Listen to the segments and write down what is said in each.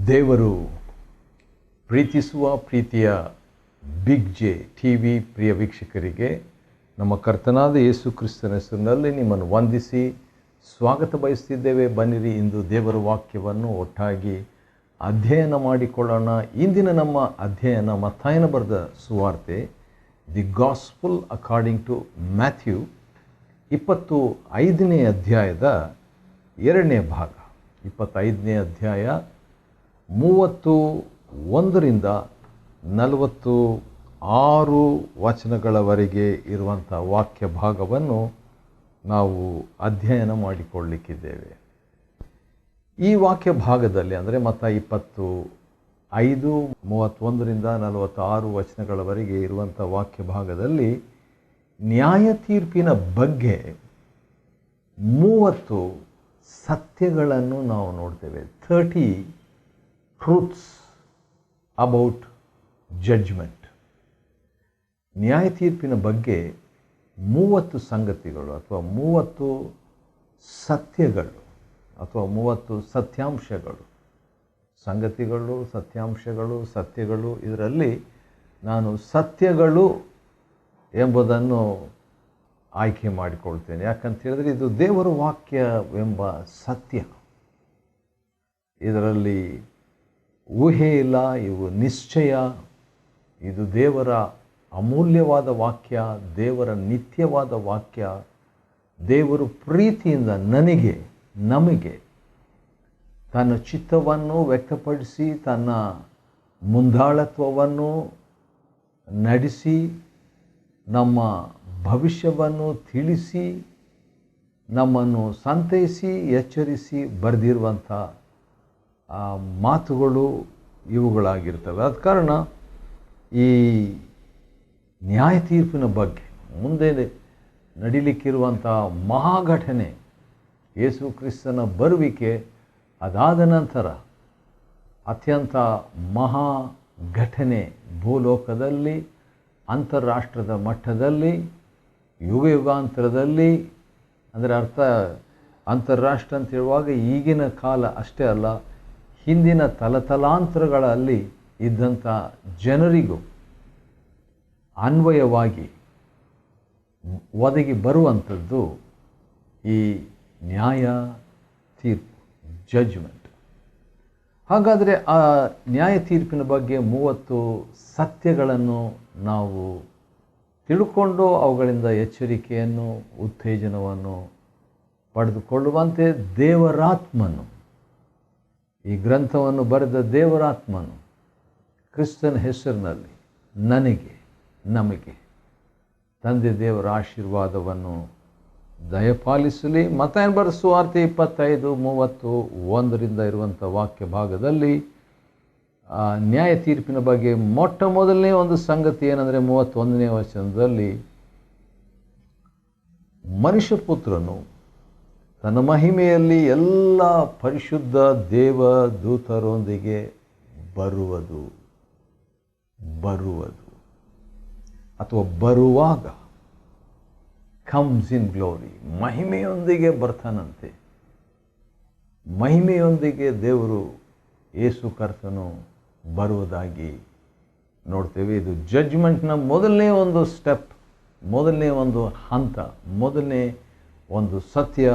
ದೇವರು ಪ್ರೀತಿಸುವ ಪ್ರೀತಿಯ ಬಿಗ್ ಜೆ ಟಿ ವಿ ಪ್ರಿಯ ವೀಕ್ಷಕರಿಗೆ ನಮ್ಮ ಕರ್ತನಾದ ಯೇಸು ಕ್ರಿಸ್ತನ ಹೆಸರಿನಲ್ಲಿ ನಿಮ್ಮನ್ನು ವಂದಿಸಿ ಸ್ವಾಗತ ಬಯಸ್ತಿದ್ದೇವೆ. ಬನ್ನಿರಿ, ಇಂದು ದೇವರ ವಾಕ್ಯವನ್ನು ಒಟ್ಟಾಗಿ ಅಧ್ಯಯನ ಮಾಡಿಕೊಳ್ಳೋಣ. ಇಂದಿನ ನಮ್ಮ ಅಧ್ಯಯನ ಮತ್ತಾಯನ ಬರೆದ ಸುವಾರ್ತೆ, the gospel according to Matthew 25ನೇ ಅಧ್ಯಾಯದ 2ನೇ ಭಾಗ. 25ನೇ ಅಧ್ಯಾಯ 31ರಿಂದ 46 ವಚನಗಳವರೆಗೆ ಇರುವಂಥ ವಾಕ್ಯ ಭಾಗವನ್ನು ನಾವು ಅಧ್ಯಯನ ಮಾಡಿಕೊಳ್ಳಲಿಕ್ಕಿದ್ದೇವೆ. ಈ ವಾಕ್ಯ ಭಾಗದಲ್ಲಿ ಅಂದರೆ ಮತ್ತಾಯ 25, 31ರಿಂದ 46 ವಚನಗಳವರೆಗೆ ಇರುವಂಥ ವಾಕ್ಯ ಭಾಗದಲ್ಲಿ ನ್ಯಾಯ ತೀರ್ಪಿನ ಬಗ್ಗೆ 30 ಸತ್ಯಗಳನ್ನು ನಾವು ನೋಡ್ತೇವೆ. 30 ಟ್ರೂತ್ಸ್ ಅಬೌಟ್ ಜಡ್ಜ್ಮೆಂಟ್. ನ್ಯಾಯ ತೀರ್ಪಿನ ಬಗ್ಗೆ 30 ಸಂಗತಿಗಳು ಅಥವಾ 30 ಸತ್ಯಗಳು ಅಥವಾ 30 ಸತ್ಯಾಂಶಗಳು, ಸಂಗತಿಗಳು, ಸತ್ಯಗಳು. ಇದರಲ್ಲಿ ನಾನು ಸತ್ಯಗಳು ಎಂಬುದನ್ನು ಆಯ್ಕೆ ಮಾಡಿಕೊಳ್ತೇನೆ. ಯಾಕಂತ ಹೇಳಿದ್ರೆ ಇದು ದೇವರ ವಾಕ್ಯವೆಂಬ ಸತ್ಯ. ಇದರಲ್ಲಿ ಊಹೆ ಇಲ್ಲ, ಇವು ನಿಶ್ಚಯ. ಇದು ದೇವರ ಅಮೂಲ್ಯವಾದ ವಾಕ್ಯ, ದೇವರ ನಿತ್ಯವಾದ ವಾಕ್ಯ. ದೇವರು ಪ್ರೀತಿಯಿಂದ ನಮಗೆ ತನ್ನ ಚಿತ್ತವನ್ನು ವ್ಯಕ್ತಪಡಿಸಿ, ತನ್ನ ಮುಂದಾಳತ್ವವನ್ನು ನಡೆಸಿ, ನಮ್ಮ ಭವಿಷ್ಯವನ್ನು ತಿಳಿಸಿ, ನಮ್ಮನ್ನು ಸಂತೈಸಿ ಎಚ್ಚರಿಸಿ ಬರೆದಿರುವಂಥ ಮಾತುಗಳು ಇವುಗಳಾಗಿರ್ತವೆ. ಆದ ಕಾರಣ ಈ ನ್ಯಾಯ ತೀರ್ಪಿನ ಬಗ್ಗೆ ಮುಂದೆ ನಡೀಲಿಕ್ಕಿರುವಂಥ ಮಹಾಘಟನೆ, ಯೇಸು ಕ್ರಿಸ್ತನ ಬರುವಿಕೆ, ಅದಾದ ನಂತರ ಅತ್ಯಂತ ಮಹಾ ಘಟನೆ ಭೂಲೋಕದಲ್ಲಿ, ಅಂತಾರಾಷ್ಟ್ರದ ಮಟ್ಟದಲ್ಲಿ, ಯುಗಾಂತರದಲ್ಲಿ. ಅಂದರೆ ಅರ್ಥ, ಅಂತಾರಾಷ್ಟ್ರ ಅಂತ ಹೇಳುವಾಗ ಈಗಿನ ಕಾಲ ಅಷ್ಟೇ ಅಲ್ಲ, ಹಿಂದಿನ ತಲತಲಾಂತರಗಳಲ್ಲಿ ಇದ್ದಂಥ ಜನರಿಗೂ ಅನ್ವಯವಾಗಿ ಒದಗಿ ಬರುವಂಥದ್ದು ಈ ನ್ಯಾಯ ತೀರ್ಪು, ಜಡ್ಜ್ಮೆಂಟ್. ಹಾಗಾದರೆ ಆ ನ್ಯಾಯ ತೀರ್ಪಿನ ಬಗ್ಗೆ 30 ಸತ್ಯಗಳನ್ನು ನಾವು ತಿಳ್ಕೊಂಡು ಅವುಗಳಿಂದ ಎಚ್ಚರಿಕೆಯನ್ನು, ಉತ್ತೇಜನವನ್ನು ಪಡೆದುಕೊಳ್ಳುವಂತೆ ದೇವರಾತ್ಮನು, ಈ ಗ್ರಂಥವನ್ನು ಬರೆದ ದೇವರಾತ್ಮನು ಕ್ರಿಸ್ತನ ಹೆಸರಿನಲ್ಲಿ ನಮಗೆ ತಂದೆ ದೇವರ ಆಶೀರ್ವಾದವನ್ನು ದಯಪಾಲಿಸಲಿ. ಮತ್ತಾಯನ ಬರೆದ ಸುವಾರ್ತೆ 25, 31ರಿಂದ ಇರುವಂಥ ವಾಕ್ಯ ಭಾಗದಲ್ಲಿ ನ್ಯಾಯ ತೀರ್ಪಿನ ಬಗ್ಗೆ ಮೊಟ್ಟ ಮೊದಲನೇ ಒಂದು ಸಂಗತಿ ಏನಂದರೆ 31ನೇ ವಚನದಲ್ಲಿ, ಮನುಷ್ಯಪುತ್ರನು ತನ್ನ ಮಹಿಮೆಯಲ್ಲಿ ಎಲ್ಲ ಪರಿಶುದ್ಧ ದೇವದೂತರೊಂದಿಗೆ ಬರುವುದು ಅಥವಾ ಬರುವಾಗ, ಕಮ್ಸ್ ಇನ್ ಗ್ಲೋರಿ, ಮಹಿಮೆಯೊಂದಿಗೆ ಬರ್ತಾನಂತೆ. ಮಹಿಮೆಯೊಂದಿಗೆ ದೇವರು ಯೇಸು ಕರ್ತನು ಬರುವುದಾಗಿ ನೋಡ್ತೇವೆ. ಇದು ಜಡ್ಜ್ಮೆಂಟ್ನ ಮೊದಲನೇ ಒಂದು ಸ್ಟೆಪ್, ಮೊದಲನೇ ಒಂದು ಹಂತ, ಮೊದಲನೇ ಒಂದು ಸತ್ಯ.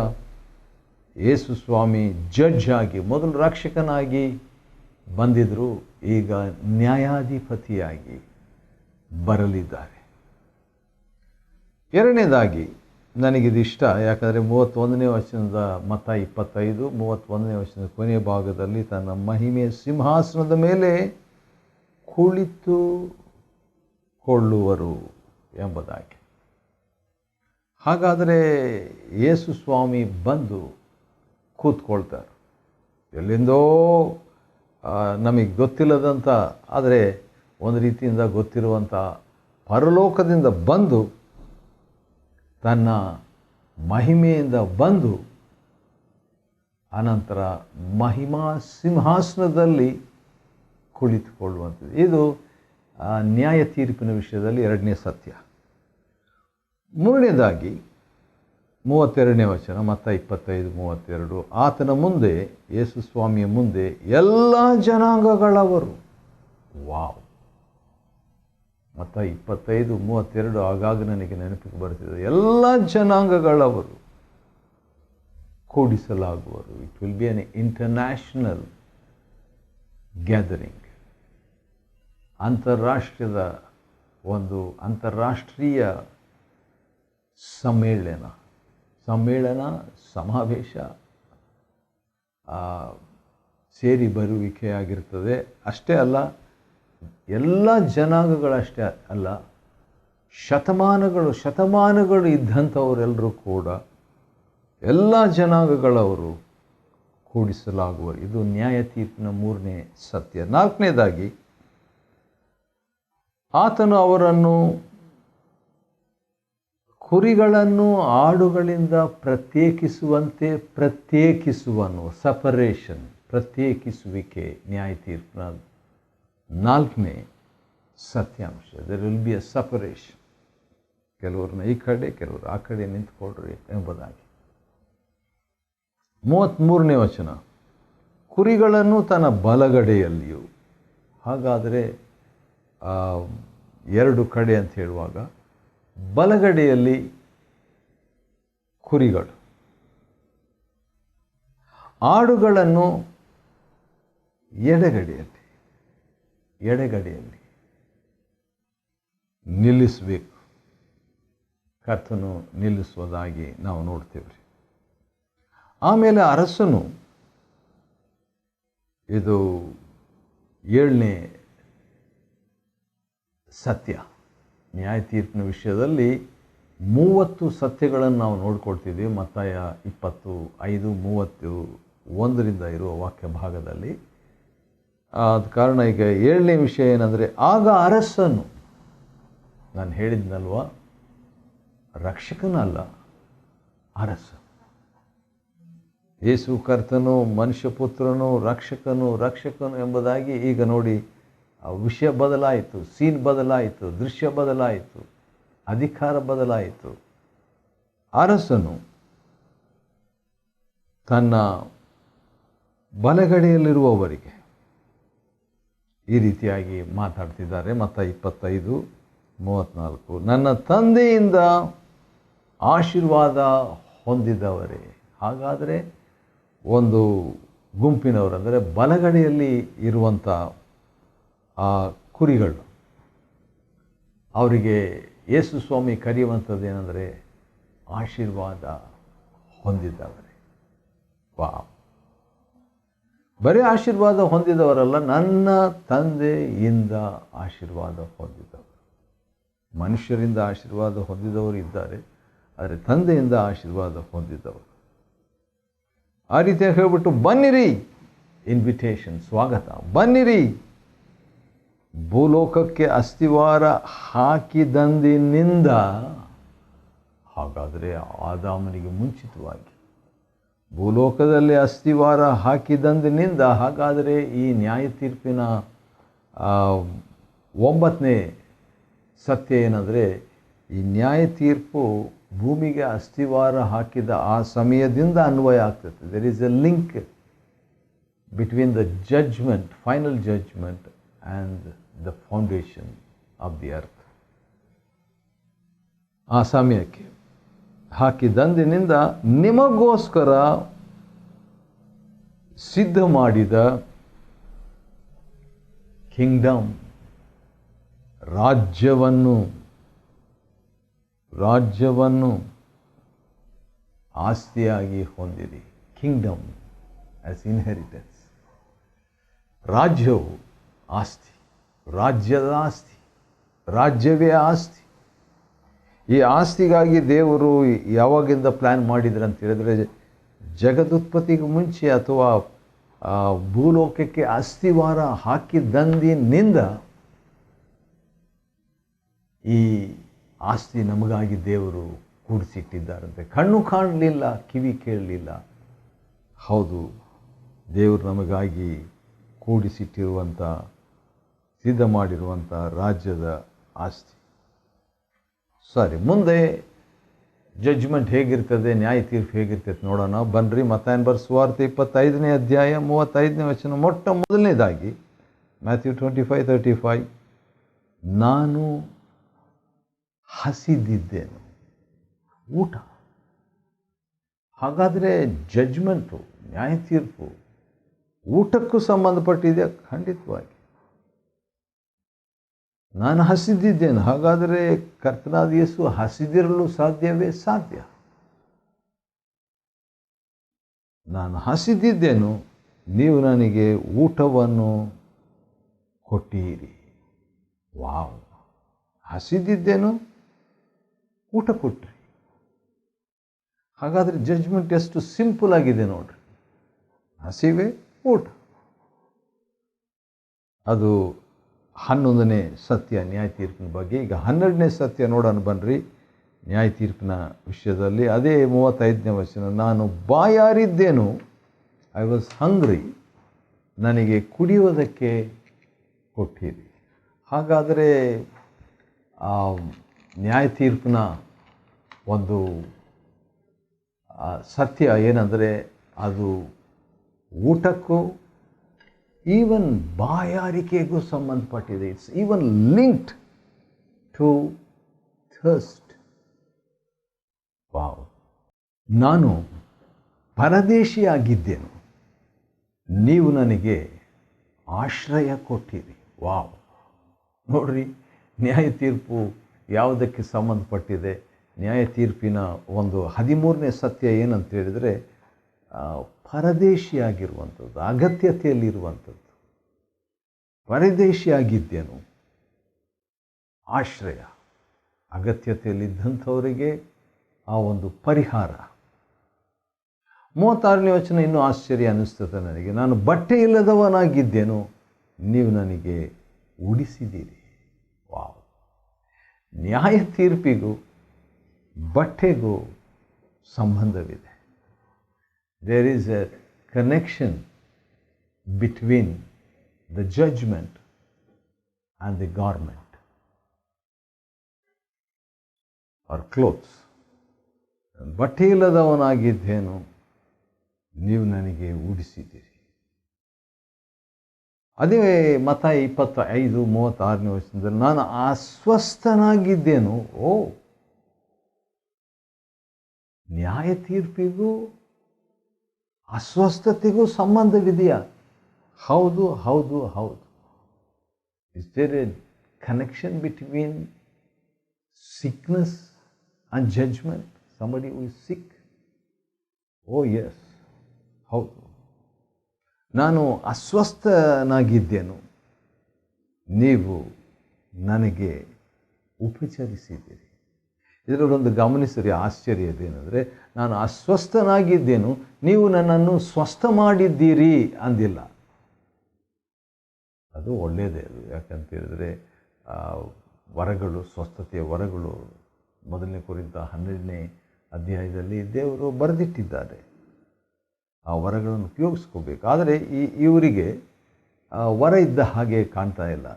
ಯೇಸು ಸ್ವಾಮಿ ಜಡ್ಜ್ ಆಗಿ, ಮೊದಲು ರಕ್ಷಕನಾಗಿ ಬಂದಿದ್ದರು, ಈಗ ನ್ಯಾಯಾಧಿಪತಿಯಾಗಿ ಬರಲಿದ್ದಾರೆ. ಎರಡನೇದಾಗಿ ನನಗಿದಿಷ್ಟ, ಯಾಕಂದರೆ 31ನೇ ವಚನದ ಮತ್ತಾಯ 25, 31ನೇ ವಚನದ ಕೊನೆಯ ಭಾಗದಲ್ಲಿ ತನ್ನ ಮಹಿಮೆಯ ಸಿಂಹಾಸನದ ಮೇಲೆ ಕುಳಿತುಕೊಳ್ಳುವರು ಎಂಬುದಾಗಿ. ಹಾಗಾದರೆ ಯೇಸು ಸ್ವಾಮಿ ಬಂದು ಕೂತ್ಕೊಳ್ತಾರೆ. ಎಲ್ಲಿಂದೋ ನಮಗೆ ಗೊತ್ತಿಲ್ಲದಂಥ, ಆದರೆ ಒಂದು ರೀತಿಯಿಂದ ಗೊತ್ತಿರುವಂಥ ಪರಲೋಕದಿಂದ ಬಂದು, ತನ್ನ ಮಹಿಮೆಯಿಂದ ಬಂದು, ಅನಂತರ ಮಹಿಮಾ ಸಿಂಹಾಸನದಲ್ಲಿ ಕುಳಿತುಕೊಳ್ಳುವಂಥದ್ದು. ಇದು ನ್ಯಾಯ ತೀರ್ಪಿನ ವಿಷಯದಲ್ಲಿ ಎರಡನೇ ಸತ್ಯ. ಮೂರನೇದಾಗಿ 32ನೇ ವಚನ, ಮತ್ತ 25:32. ಆತನ ಮುಂದೆ, ಯೇಸು ಸ್ವಾಮಿಯ ಮುಂದೆ ಎಲ್ಲ ಜನಾಂಗಗಳವರು. ವಾವ್! ಮತ್ತ 25:32 ಆಗಾಗ ನನಗೆ ನೆನಪಿಗೆ ಬರ್ತಿದೆ. ಎಲ್ಲ ಜನಾಂಗಗಳವರು ಕೂಡಿಸಲಾಗುವರು. It will be an international gathering. ಅಂತಾರಾಷ್ಟ್ರೀಯ ಸಮಾವೇಶ, ಸೇರಿ ಬರುವಿಕೆಯಾಗಿರ್ತದೆ. ಅಷ್ಟೇ ಅಲ್ಲ, ಎಲ್ಲ ಜನಾಂಗಗಳಷ್ಟೇ ಅಲ್ಲ, ಶತಮಾನಗಳು ಇದ್ದಂಥವರೆಲ್ಲರೂ ಕೂಡ, ಎಲ್ಲ ಜನಾಂಗಗಳವರು ಕೂಡಿಸಲಾಗುವರು. ಇದು ನ್ಯಾಯ ತೀರ್ಪಿನ 3ನೇ ಸತ್ಯ. 4ನೇದಾಗಿ, ಆತನು ಅವರನ್ನು ಕುರಿಗಳನ್ನು ಆಡುಗಳಿಂದ ಪ್ರತ್ಯೇಕಿಸುವನು. ಸಪರೇಷನ್, ಪ್ರತ್ಯೇಕಿಸುವಿಕೆ ನ್ಯಾಯ ತೀರ್ಪಿನ 4ನೇ ಸತ್ಯಾಂಶ. There will be a separation. ಕೆಲವ್ರನ್ನ ಈ ಕಡೆ, ಕೆಲವರು ಆ ಕಡೆ ನಿಂತ್ಕೊಳ್ರಿ ಎಂಬುದಾಗಿ. 33ನೇ ವಚನ, ಕುರಿಗಳನ್ನು ತನ್ನ ಬಲಗಡೆಯಲ್ಲಿಯೂ. ಹಾಗಾದರೆ 2 ಕಡೆ ಅಂತ ಹೇಳುವಾಗ, ಬಲಗಡೆಯಲ್ಲಿ ಕುರಿಗಳು, ಆಡುಗಳನ್ನು ಎಡಗಡೆಯಲ್ಲಿ ನಿಲ್ಲಿಸಬೇಕು. ಕರ್ತನು ನಿಲ್ಲಿಸುವುದಾಗಿ ನಾವು ನೋಡ್ತೇವೆ. ಆಮೇಲೆ ಅರಸನು, ಇದು 7ನೇ ಸತ್ಯ. ನ್ಯಾಯ ತೀರ್ಪಿನ ವಿಷಯದಲ್ಲಿ 30 ಸತ್ಯಗಳನ್ನು ನಾವು ನೋಡ್ಕೊಳ್ತಿದ್ವಿ. ಮತ್ತಾಯ 25:31 ಇರುವ ವಾಕ್ಯ ಭಾಗದಲ್ಲಿ. ಆದ ಕಾರಣ ಈಗ 7ನೇ ವಿಷಯ ಏನಂದರೆ, ಆಗ ಅರಸನು, ನಾನು ಹೇಳಿದ್ನಲ್ವ, ರಕ್ಷಕನಲ್ಲ, ಅರಸ. ಯೇಸು ಕರ್ತನು ಮನುಷ್ಯಪುತ್ರನು, ರಕ್ಷಕನು ಎಂಬುದಾಗಿ ಈಗ ನೋಡಿ, ವಿಷಯ ಬದಲಾಯಿತು, ಸೀನ್ ಬದಲಾಯಿತು, ದೃಶ್ಯ ಬದಲಾಯಿತು, ಅಧಿಕಾರ ಬದಲಾಯಿತು. ಅರಸನು ತನ್ನ ಬಲಗಡೆಯಲ್ಲಿರುವವರಿಗೆ ಈ ರೀತಿಯಾಗಿ ಮಾತಾಡ್ತಿದ್ದಾರೆ. ಮತ್ತ 25:34, ನನ್ನ ತಂದೆಯಿಂದ ಆಶೀರ್ವಾದ ಹೊಂದಿದವರೇ. ಹಾಗಾದರೆ ಒಂದು ಗುಂಪಿನವರು, ಅಂದರೆ ಬಲಗಡೆಯಲ್ಲಿ ಇರುವಂಥ ಆ ಕುರಿಗಳು, ಅವರಿಗೆ ಯೇಸು ಸ್ವಾಮಿ ಕರೆಯುವಂಥದ್ದು ಏನಂದರೆ, ಆಶೀರ್ವಾದ ಹೊಂದಿದವರೇ. ವಾವ್! ಬರೀ ಆಶೀರ್ವಾದ ಹೊಂದಿದವರಲ್ಲ, ನನ್ನ ತಂದೆಯಿಂದ ಆಶೀರ್ವಾದ ಹೊಂದಿದವರು. ಮನುಷ್ಯರಿಂದ ಆಶೀರ್ವಾದ ಹೊಂದಿದವರು ಇದ್ದಾರೆ, ಆದರೆ ತಂದೆಯಿಂದ ಆಶೀರ್ವಾದ ಹೊಂದಿದವರು. ಆ ರೀತಿಯಾಗಿ ಹೇಳಿಬಿಟ್ಟು, ಬನ್ನಿರಿ, ಇನ್ವಿಟೇಷನ್, ಸ್ವಾಗತ, ಬನ್ನಿರಿ, ಭೂಲೋಕಕ್ಕೆ ಅಸ್ತಿವಾರ ಹಾಕಿದಂದಿನಿಂದ. ಹಾಗಾದರೆ ಆದಾಮನಿಗೆ ಮುಂಚಿತವಾಗಿ ಭೂಲೋಕದಲ್ಲಿ ಅಸ್ತಿವಾರ ಹಾಕಿದಂದಿನಿಂದ. ಹಾಗಾದರೆ ಈ ನ್ಯಾಯ ತೀರ್ಪಿನ 9ನೇ ಸತ್ಯ ಏನಂದರೆ, ಈ ನ್ಯಾಯ ತೀರ್ಪು ಭೂಮಿಗೆ ಅಸ್ತಿವಾರ ಹಾಕಿದ ಆ ಸಮಯದಿಂದ ಅನ್ವಯ ಆಗ್ತದೆ. There is a link between the judgment, final judgment and the foundation of the earth. ಆ ಸಮಯಕ್ಕೆ ಹಾಕಿದಂದಿನಿಂದ ನಿಮಗೋಸ್ಕರ ಸಿದ್ಧ ಮಾಡಿದ ಕಿಂಗ್ಡಮ್, ರಾಜ್ಯವನ್ನು ಆಸ್ತಿಯಾಗಿ ಹೊಂದಿರಿ. Kingdom as inheritance. ರಾಜ್ಯವು ಆಸ್ತಿ, ರಾಜ್ಯದ ಆಸ್ತಿ, ರಾಜ್ಯವೇ ಆಸ್ತಿ. ಈ ಆಸ್ತಿಗಾಗಿ ದೇವರು ಯಾವಾಗಿಂದ ಪ್ಲ್ಯಾನ್ ಮಾಡಿದ್ರು ಅಂತ ಹೇಳಿದ್ರೆ, ಜಗದುತ್ಪತ್ತಿಗೆ ಮುಂಚೆ ಅಥವಾ ಭೂಲೋಕಕ್ಕೆ ಅಸ್ತಿವಾರ ಹಾಕಿದಂದಿನಿಂದ ಈ ಆಸ್ತಿ ನಮಗಾಗಿ ದೇವರು ಕೂಡಿಸಿಟ್ಟಿದ್ದಾರಂತೆ. ಕಣ್ಣು ಕಾಣಲಿಲ್ಲ, ಕಿವಿ ಕೇಳಲಿಲ್ಲ. ಹೌದು, ದೇವರು ನಮಗಾಗಿ ಕೂಡಿಸಿಟ್ಟಿರುವಂಥ, ಸಿದ್ಧ ಮಾಡಿರುವಂಥ ರಾಜ್ಯದ ಆಸ್ತಿ. ಸರಿ, ಮುಂದೆ ಜಡ್ಜ್ಮೆಂಟ್ ಹೇಗಿರ್ತದೆ, ನ್ಯಾಯ ತೀರ್ಪು ಹೇಗಿರ್ತೈತೆ ನೋಡೋಣ ಬನ್ನಿರಿ. ಮತ್ತಾಯನ ಬರೆದ ಸುವಾರ್ತೆ 25ನೇ ಅಧ್ಯಾಯ 35ನೇ ವಚನ. ಮೊಟ್ಟ ಮೊದಲನೇದಾಗಿ ಮ್ಯಾಥ್ಯೂ 25:35, ನಾನು ಹಸಿದಿದ್ದೇನು. ಊಟ. ಹಾಗಾದರೆ ಜಡ್ಜ್ಮೆಂಟು, ನ್ಯಾಯ ತೀರ್ಪು ಊಟಕ್ಕೂ ಸಂಬಂಧಪಟ್ಟಿದೆ. ಖಂಡಿತವಾಗಿ ನಾನು ಹಸಿದಿದ್ದೇನು. ಹಾಗಾದರೆ ಕರ್ತನಾದ ಯೇಸು ಹಸಿದಿರಲು ಸಾಧ್ಯವೇ? ಸಾಧ್ಯ. ನಾನು ಹಸಿದಿದ್ದೇನು, ನೀವು ನನಗೆ ಊಟವನ್ನು ಕೊಟ್ಟಿರಿ. ವಾವ್! ಹಸಿದಿದ್ದೇನು, ಊಟ ಕೊಟ್ರಿ. ಹಾಗಾದರೆ ಜಡ್ಜ್ಮೆಂಟ್ ಎಷ್ಟು ಸಿಂಪಲ್ ಆಗಿದೆ ನೋಡ್ರಿ. ಹಸಿವೆ, ಊಟ. ಅದು 11ನೇ ಸತ್ಯ ನ್ಯಾಯ ತೀರ್ಪಿನ ಬಗ್ಗೆ. ಈಗ 12ನೇ ಸತ್ಯ ನೋಡೋಣ ಬನ್ನಿರಿ. ನ್ಯಾಯ ತೀರ್ಪಿನ ವಿಷಯದಲ್ಲಿ ಅದೇ 35ನೇ ವಚನ, ನಾನು ಬಾಯಾರಿದ್ದೇನು, ಐ ವಾಸ್ ಹಂಗ್ರಿ, ನನಗೆ ಕುಡಿಯುವುದಕ್ಕೆ ಕೊಟ್ಟಿರಿ. ಹಾಗಾದರೆ ನ್ಯಾಯ ತೀರ್ಪಿನ ಒಂದು ಸತ್ಯ ಏನಂದರೆ ಅದು ಊಟಕ್ಕೂ ಈವನ್ ಬಾಯಾರಿಕೆಗೂ ಸಂಬಂಧಪಟ್ಟಿದೆ. It's even linked to thirst. Wow! ನಾನು ಪರದೇಶಿಯಾಗಿದ್ದೇನು, ನೀವು ನನಗೆ ಆಶ್ರಯ ಕೊಟ್ಟಿರಿ. ವಾವ್! ನೋಡ್ರಿ, ನ್ಯಾಯ ತೀರ್ಪು ಯಾವುದಕ್ಕೆ ಸಂಬಂಧಪಟ್ಟಿದೆ. ನ್ಯಾಯ ತೀರ್ಪಿನ ಒಂದು 13ನೇ ಸತ್ಯ ಏನಂತ ಹೇಳಿದರೆ ಪರದೇಶಿಯಾಗಿರುವಂಥದ್ದು, ಅಗತ್ಯತೆಯಲ್ಲಿರುವಂಥದ್ದು. ಪರದೇಶಿಯಾಗಿದ್ದೇನು, ಆಶ್ರಯ, ಅಗತ್ಯತೆಯಲ್ಲಿದ್ದಂಥವರಿಗೆ ಆ ಒಂದು ಪರಿಹಾರ. 36ನೇ ವಚನ ಇನ್ನೂ ಆಶ್ಚರ್ಯ ಅನ್ನಿಸ್ತದೆ ನನಗೆ. ನಾನು ಬಟ್ಟೆ ಇಲ್ಲದವನಾಗಿದ್ದೇನು, ನೀವು ನನಗೆ ಉಡಿಸಿದ್ದೀರಿ. ವಾವ್! ನ್ಯಾಯ ತೀರ್ಪಿಗೂ ಬಟ್ಟೆಗೂ ಸಂಬಂಧವಿದೆ. There is a connection between the judgment and the garment or clothes. ಬಟ್ಟೆ ಇಲ್ಲದವನಾಗಿದ್ದೇನು, ನೀವು ನನಗೆ ಉಡಿಸಿದ್ದೀರಿ. ಅದೇ ಮತ್ತಾಯ 25:36ನೇ ವಚನದಲ್ಲಿ ನಾನು ಅಸ್ವಸ್ಥನಾಗಿದ್ದೇನು. ನ್ಯಾಯ ತೀರ್ಪಿಗೂ ಅಸ್ವಸ್ಥತೆಗೂ ಸಂಬಂಧವಿದೆಯಾ? ಹೌದು ಹೌದು ಹೌದು. Is there a connection between sickness and judgment? somebody who is sick? Oh yes, ಹೌದು. ನಾನು ಅಸ್ವಸ್ಥನಾಗಿದ್ದೇನು, ನೀವು ನನಗೆ ಉಪಚರಿಸಿದ್ದೀರಿ. ಇದರಲ್ಲೊಂದು ಗಮನಿಸಿರಿ, ಆಶ್ಚರ್ಯದೇನೆಂದರೆ ನಾನು ಅಸ್ವಸ್ಥನಾಗಿದ್ದೇನು, ನೀವು ನನ್ನನ್ನು ಸ್ವಸ್ಥ ಮಾಡಿದ್ದೀರಿ ಅಂದಿಲ್ಲ. ಅದು ಒಳ್ಳೆಯದೇ. ಅದು ಯಾಕಂತ ಹೇಳಿದರೆ ವರಗಳು, ಸ್ವಸ್ಥತೆಯ ವರಗಳು 1 ಕೊರಿಂಥ 12ನೇ ಅಧ್ಯಾಯದಲ್ಲಿ ದೇವರು ಬರೆದಿಟ್ಟಿದ್ದಾರೆ. ಆ ವರಗಳನ್ನು ಉಪಯೋಗಿಸ್ಕೋಬೇಕು. ಆದರೆ ಇವರಿಗೆ ವರ ಇದ್ದ ಹಾಗೆ ಕಾಣ್ತಾ ಇಲ್ಲ,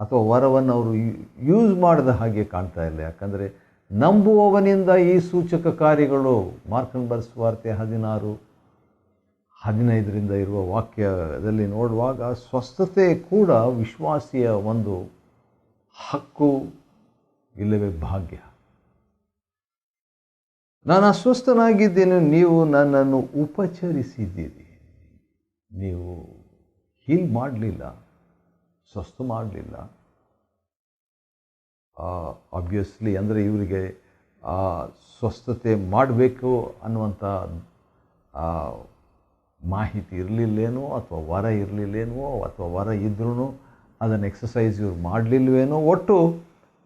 ಅಥವಾ ವರವನ್ನು ಅವರು ಯೂಸ್ ಮಾಡಿದ ಹಾಗೆ ಕಾಣ್ತಾ ಇಲ್ಲ. ಯಾಕಂದರೆ ನಂಬುವವನಿಂದ ಈ ಸೂಚಕ ಕಾರ್ಯಗಳು, ಮಾರ್ಕನ ಬರೆದ ಸುವಾರ್ತೆ 16:15 ಇರುವ ವಾಕ್ಯದಲ್ಲಿ ನೋಡುವಾಗ ಸ್ವಸ್ಥತೆ ಕೂಡ ವಿಶ್ವಾಸಿಯ ಒಂದು ಹಕ್ಕು, ಇಲ್ಲವೇ ಭಾಗ್ಯ. ನಾನು ಅಸ್ವಸ್ಥನಾಗಿದ್ದೇನೆ, ನೀವು ನನ್ನನ್ನು ಉಪಚರಿಸಿದ್ದೀರಿ. ನೀವು ಹೀಲ್ ಮಾಡಲಿಲ್ಲ, ಸ್ವಸ್ಥ ಮಾಡಲಿಲ್ಲ. ಆಬ್ವಿಯಸ್ಲಿ ಅಂದರೆ ಇವರಿಗೆ ಸ್ವಸ್ಥತೆ ಮಾಡಬೇಕು ಅನ್ನುವಂಥ ಮಾಹಿತಿ ಇರಲಿಲ್ಲೇನೋ, ಅಥವಾ ವರ ಇರಲಿಲ್ಲೇನೋ, ಅಥವಾ ವರ ಇದ್ರೂ ಅದನ್ನು ಎಕ್ಸಸೈಸ್ ಇವ್ರು ಮಾಡಲಿಲ್ವೇನೋ. ಒಟ್ಟು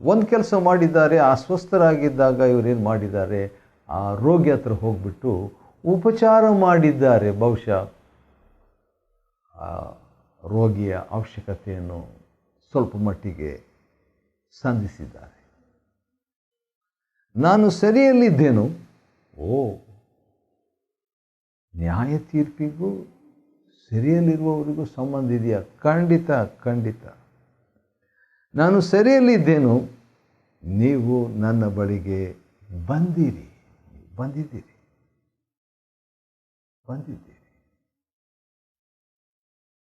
ಒಂದು ಕೆಲಸ ಮಾಡಿದ್ದಾರೆ. ಅಸ್ವಸ್ಥರಾಗಿದ್ದಾಗ ಇವರೇನು ಮಾಡಿದ್ದಾರೆ, ಆ ರೋಗಿ ಹತ್ರ ಹೋಗಿಬಿಟ್ಟು ಉಪಚಾರ ಮಾಡಿದ್ದಾರೆ. ಬಹುಶಃ ರೋಗಿಯ ಅವಶ್ಯಕತೆಯನ್ನು ಸ್ವಲ್ಪ ಮಟ್ಟಿಗೆ ಸಂಧಿಸಿದ್ದಾರೆ. ನಾನು ಸರಿಯಲ್ಲಿದ್ದೇನು. ನ್ಯಾಯ ತೀರ್ಪಿಗೂ ಸರಿಯಲ್ಲಿರುವವರಿಗೂ ಸಂಬಂಧ ಇದೆಯಾ? ಖಂಡಿತ ಖಂಡಿತ. ನಾನು ಸರಿಯಲ್ಲಿದ್ದೇನು, ನೀವು ನನ್ನ ಬಳಿಗೆ ಬಂದಿದ್ದೀರಿ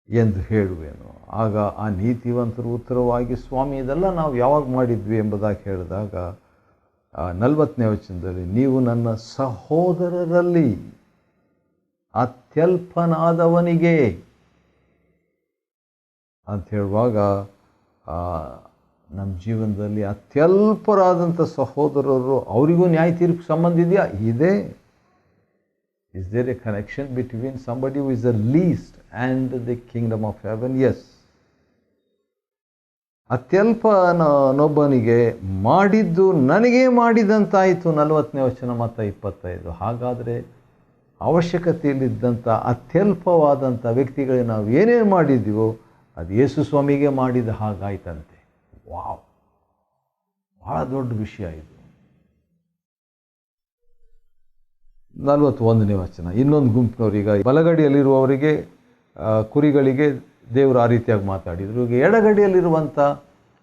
ಎಂದು ಹೇಳುವೆನು. ಆಗ ಆ ನೀತಿವಂತರು ಉತ್ತರವಾಗಿ, ಸ್ವಾಮಿ, ಇದೆಲ್ಲ ನಾವು ಯಾವಾಗ ಮಾಡಿದ್ವಿ ಎಂಬುದಾಗಿ ಹೇಳಿದಾಗ 40ನೇ ವಚನದಲ್ಲಿ, ನೀವು ನನ್ನ ಸಹೋದರರಲ್ಲಿ ಅತ್ಯಲ್ಪನಾದವನಿಗೆ ಅಂತ ಹೇಳುವಾಗ, ನಮ್ಮ ಜೀವನದಲ್ಲಿ ಅತ್ಯಲ್ಪರಾದಂಥ ಸಹೋದರರು, ಅವರಿಗೂ ನ್ಯಾಯ ತೀರ್ಪು ಸಂಬಂಧ ಇದೆಯಾ? ಇದೆ. Is there a connection between somebody who is the least and the kingdom of heaven? Yes. ಅತ್ಯಲ್ಪನೊಬ್ಬನಿಗೆ ಮಾಡಿದ್ದು ನನಗೇ ಮಾಡಿದಂತಾಯಿತು. 40ನೇ ವಚನ ಮತ್ತು 25. ಹಾಗಾದರೆ ಅವಶ್ಯಕತೆಯಲ್ಲಿದ್ದಂಥ ಅತ್ಯಲ್ಪವಾದಂಥ ವ್ಯಕ್ತಿಗಳಿಗೆ ನಾವು ಏನೇನು ಮಾಡಿದ್ದೀವೋ ಅದು ಯೇಸು ಸ್ವಾಮಿಗೆ ಮಾಡಿದ ಹಾಗಾಯ್ತಂತೆ. ವಾವ್, ಭಾಳ ದೊಡ್ಡ ವಿಷಯ ಇದು. 41ನೇ ವಚನ, ಇನ್ನೊಂದು ಗುಂಪಿನವರೀಗ ಬಲಗಡಿಯಲ್ಲಿರುವವರಿಗೆ, ಕುರಿಗಳಿಗೆ ದೇವರು ಆ ರೀತಿಯಾಗಿ ಮಾತಾಡಿದರು. ಈಗ ಎಡಗಡಿಯಲ್ಲಿರುವಂಥ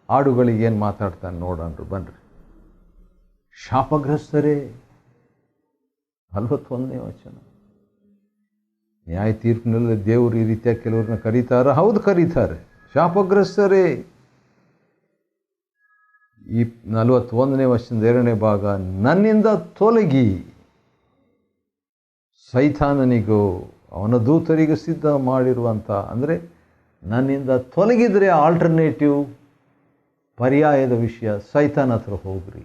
ಆಡುಗಳಿಗೆ ಏನು ಮಾತಾಡ್ತಾನೆ ನೋಡೋಣ ಬನ್ನಿರಿ. ಶಾಪಗ್ರಸ್ತರೇ, 41ನೇ ವಚನ. ನ್ಯಾಯ ತೀರ್ಪಿನಲ್ಲಿ ದೇವರು ಈ ರೀತಿಯಾಗಿ ಕೆಲವ್ರನ್ನ ಕರೀತಾರ? ಹೌದು, ಕರೀತಾರೆ. ಶಾಪಗ್ರಸ್ತರೇ. ಈ 41ನೇ ವಚನದ 2ನೇ ಭಾಗ, ನನ್ನಿಂದ ತೊಲಗಿ, ಸೈತಾನನಿಗೂ ಅವನ ದೂತರಿಗೂ ಸಿದ್ಧ ಮಾಡಿರುವಂಥ, ಅಂದರೆ ನನ್ನಿಂದ ತೊಲಗಿದರೆ ಆಲ್ಟರ್ನೇಟಿವ್ ಪರ್ಯಾಯದ ವಿಷಯ, ಸೈತಾನ ಹತ್ರ ಹೋಗ್ರಿ.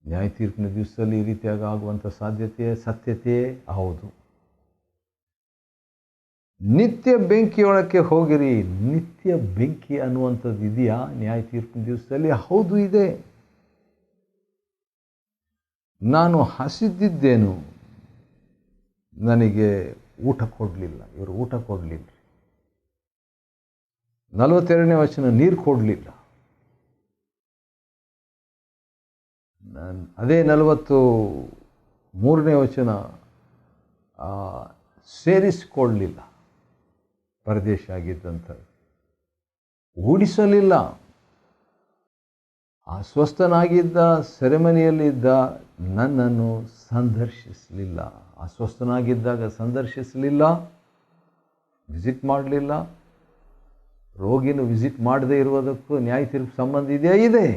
ನ್ಯಾಯ ತೀರ್ಪಿನ ದಿವಸದಲ್ಲಿ ಈ ರೀತಿಯಾಗಿ ಆಗುವಂಥ ಸತ್ಯತೆಯೇ ಹೌದು. ನಿತ್ಯ ಬೆಂಕಿಯೊಳಕ್ಕೆ ಹೋಗಿರಿ. ನಿತ್ಯ ಬೆಂಕಿ ಅನ್ನುವಂಥದ್ದು ಇದೆಯಾ ನ್ಯಾಯ ತೀರ್ಪಿನ ದಿವಸದಲ್ಲಿ? ಹೌದು, ಇದೆ. ನಾನು ಹಸಿದಿದ್ದೇನು, ನನಗೆ ಊಟ ಕೊಡಲಿಲ್ಲ. ಇವರು ಊಟ ಕೊಡಲಿಲ್ಲ. 42ನೇ ವಚನ, ನೀರು ಕೊಡಲಿಲ್ಲ. ಅದೇ 43ನೇ ವಚನ, ಸೇರಿಸಿಕೊಳ್ಳಲಿಲ್ಲ. ಪರದೇಶ ಆಗಿದ್ದಂಥ ಓಡಿಸಲಿಲ್ಲ. ಅಸ್ವಸ್ಥನಾಗಿದ್ದ, ಸೆರೆಮನೆಯಲ್ಲಿದ್ದ ನನ್ನನ್ನು ಸಂದರ್ಶಿಸಲಿಲ್ಲ. ಅಸ್ವಸ್ಥನಾಗಿದ್ದಾಗ ಸಂದರ್ಶಿಸಲಿಲ್ಲ, ವಿಸಿಟ್ ಮಾಡಲಿಲ್ಲ. ರೋಗಿನ ವಿಸಿಟ್ ಮಾಡದೇ ಇರುವುದಕ್ಕೂ ನ್ಯಾಯ ತೀರ್ಪು ಸಂಬಂಧ ಇದೆಯಾ? ಇದೆ.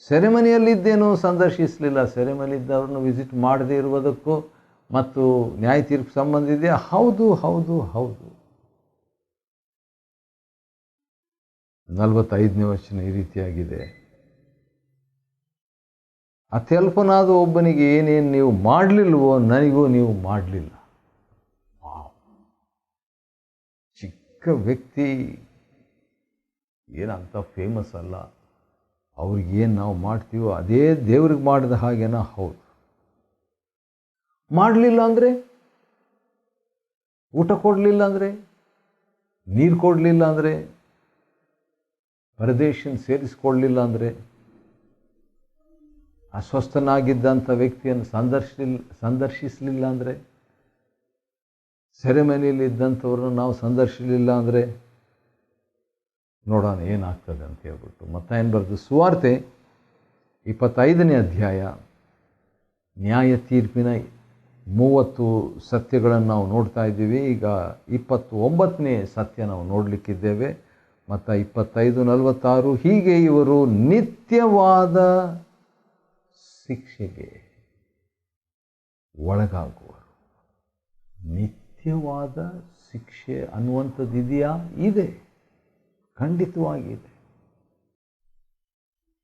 ಸೆರೆಮನೆಯಲ್ಲಿದ್ದೇನೋ ಸಂದರ್ಶಿಸಲಿಲ್ಲ. ಸೆರೆಮನೆಯಿದ್ದವ್ರನ್ನು ವಿಸಿಟ್ ಮಾಡದೇ ಇರುವುದಕ್ಕೂ ಮತ್ತು ನ್ಯಾಯ ತೀರ್ಪು ಸಂಬಂಧ ಇದೆಯಾ? ಹೌದು, ಹೌದು, ಹೌದು. 45ನೇ ವಚನ ಈ ರೀತಿಯಾಗಿದೆ, ಅತ್ಯಲ್ಪನಾದ ಒಬ್ಬನಿಗೆ ಏನೇನು ನೀವು ಮಾಡಲಿಲ್ವೋ ನನಗೂ ನೀವು ಮಾಡಲಿಲ್ಲ. ಚಿಕ್ಕ ವ್ಯಕ್ತಿ, ಏನಂತ ಫೇಮಸ್ ಅಲ್ಲ, ಅವ್ರಿಗೇನು ನಾವು ಮಾಡ್ತೀವೋ ಅದೇ ದೇವ್ರಿಗೆ ಮಾಡಿದ ಹಾಗೇನ? ಹೌದು. ಮಾಡಲಿಲ್ಲ ಅಂದರೆ, ಊಟ ಕೊಡಲಿಲ್ಲ ಅಂದರೆ, ನೀರು ಕೊಡಲಿಲ್ಲ ಅಂದರೆ, ಪರದೇಶನ ಸೇರಿಸ್ಕೊಳ್ಳಲಿಲ್ಲ ಅಂದರೆ, ಅಸ್ವಸ್ಥನಾಗಿದ್ದಂಥ ವ್ಯಕ್ತಿಯನ್ನು ಸಂದರ್ಶಿಸಲಿಲ್ಲ ಅಂದರೆ, ಸೆರೆಮನೆಯಲ್ಲಿ ಇದ್ದಂಥವ್ರನ್ನ ನಾವು ಸಂದರ್ಶಿಸಲಿಲ್ಲ ಅಂದರೆ, ನೋಡೋಣ ಏನಾಗ್ತದೆ ಅಂತ ಹೇಳ್ಬಿಟ್ಟು ಮತ್ತಾಯನ ಬರೆದ ಸುವಾರ್ತೆ 25ನೇ ಅಧ್ಯಾಯ, ನ್ಯಾಯ ತೀರ್ಪಿನ 30 ಸತ್ಯಗಳನ್ನು ನಾವು ನೋಡ್ತಾ ಇದ್ದೀವಿ. ಈಗ 29ನೇ ಸತ್ಯ ನಾವು ನೋಡಲಿಕ್ಕಿದ್ದೇವೆ. ಮತ್ತು 25:46, ಹೀಗೆ ಇವರು ನಿತ್ಯವಾದ ಶಿಕ್ಷೆಗೆ ಒಳಗಾಗುವರು. ನಿತ್ಯವಾದ ಶಿಕ್ಷೆ ಅನ್ನುವಂಥದ್ದು ಇದೆಯಾ? ಇದೆ, ಖಂಡಿತವಾಗಿದೆ.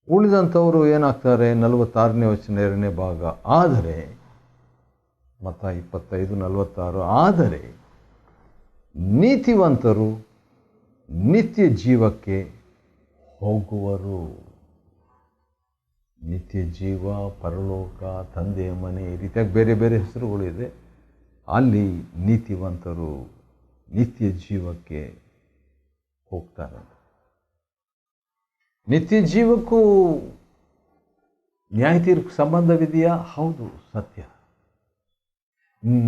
ಉಳಿದಂಥವರು ಏನಾಗ್ತಾರೆ? 46ನೇ ವಚನ 2ನೇ ಭಾಗ, ಆದರೆ ಮತ್ತು 25:46, ಆದರೆ ನೀತಿವಂತರು ನಿತ್ಯ ಜೀವಕ್ಕೆ ಹೋಗುವರು. ನಿತ್ಯ ಜೀವ, ಪರಲೋಕ, ತಂದೆಯ ಮನೆ, ಈ ರೀತಿಯಾಗಿ ಬೇರೆ ಬೇರೆ ಹೆಸರುಗಳಿದೆ. ಅಲ್ಲಿ ನೀತಿವಂತರು ನಿತ್ಯ ಜೀವಕ್ಕೆ ಹೋಗ್ತಾರೆ. ನಿತ್ಯ ಜೀವಕ್ಕೂ ನ್ಯಾಯ ತೀರ್ಪು ಸಂಬಂಧವಿದೆಯಾ? ಹೌದು, ಸತ್ಯ.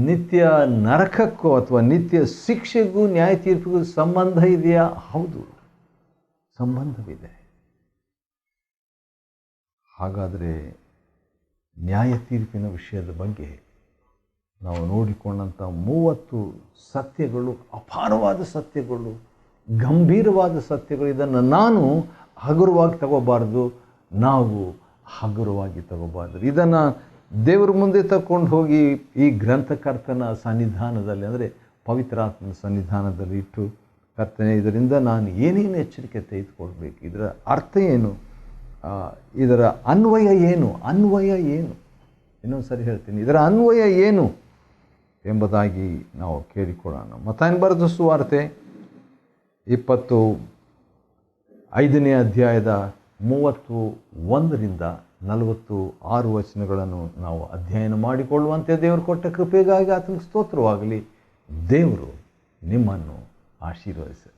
ನಿತ್ಯ ನರಕಕ್ಕೂ ಅಥವಾ ನಿತ್ಯ ಶಿಕ್ಷೆಗೂ ನ್ಯಾಯ ತೀರ್ಪಿಗೂ ಸಂಬಂಧ ಇದೆಯಾ? ಹೌದು, ಸಂಬಂಧವಿದೆ. ಹಾಗಾದರೆ ನ್ಯಾಯ ತೀರ್ಪಿನ ವಿಷಯದ ಬಗ್ಗೆ ನಾವು ನೋಡಿಕೊಂಡಂಥ 30 ಸತ್ಯಗಳು ಅಪಾರವಾದ ಸತ್ಯಗಳು, ಗಂಭೀರವಾದ ಸತ್ಯಗಳು. ಇದನ್ನು ನಾನು ಹಗುರವಾಗಿ ತಗೋಬಾರ್ದು, ನಾವು ಹಗುರವಾಗಿ ತಗೋಬಾರ್ದು. ಇದನ್ನು ದೇವರ ಮುಂದೆ ತಗೊಂಡು ಹೋಗಿ ಈ ಗ್ರಂಥಕರ್ತನ ಸನ್ನಿಧಾನದಲ್ಲಿ, ಅಂದರೆ ಪವಿತ್ರಾತ್ಮನ ಸನ್ನಿಧಾನದಲ್ಲಿ ಇಟ್ಟು, ಕರ್ತನೆ ಇದರಿಂದ ನಾನು ಏನೇನು ಎಚ್ಚರಿಕೆ ತೆಗೆದುಕೊಳ್ಬೇಕು, ಇದರ ಅರ್ಥ ಏನು, ಇದರ ಅನ್ವಯ ಏನು, ಇನ್ನೊಂದು ಸರಿ ಹೇಳ್ತೀನಿ, ಇದರ ಅನ್ವಯ ಏನು ಎಂಬುದಾಗಿ ನಾವು ಕೇಳಿಕೊಳ್ಳೋಣ. ಮತ್ತಾಯನ ಬರೆದ ಸುವಾರ್ತೆ 25ನೇ ಅಧ್ಯಾಯದ 31ರಿಂದ 46 ವಚನಗಳನ್ನು ನಾವು ಅಧ್ಯಯನ ಮಾಡಿಕೊಳ್ಳುವಂತೆ ದೇವರು ಕೊಟ್ಟ ಕೃಪೆಗಾಗಿ ಆತನಿಗೆ ಸ್ತೋತ್ರವಾಗಲಿ. ದೇವರು ನಿಮ್ಮನ್ನು ಆಶೀರ್ವದಿಸಲಿ.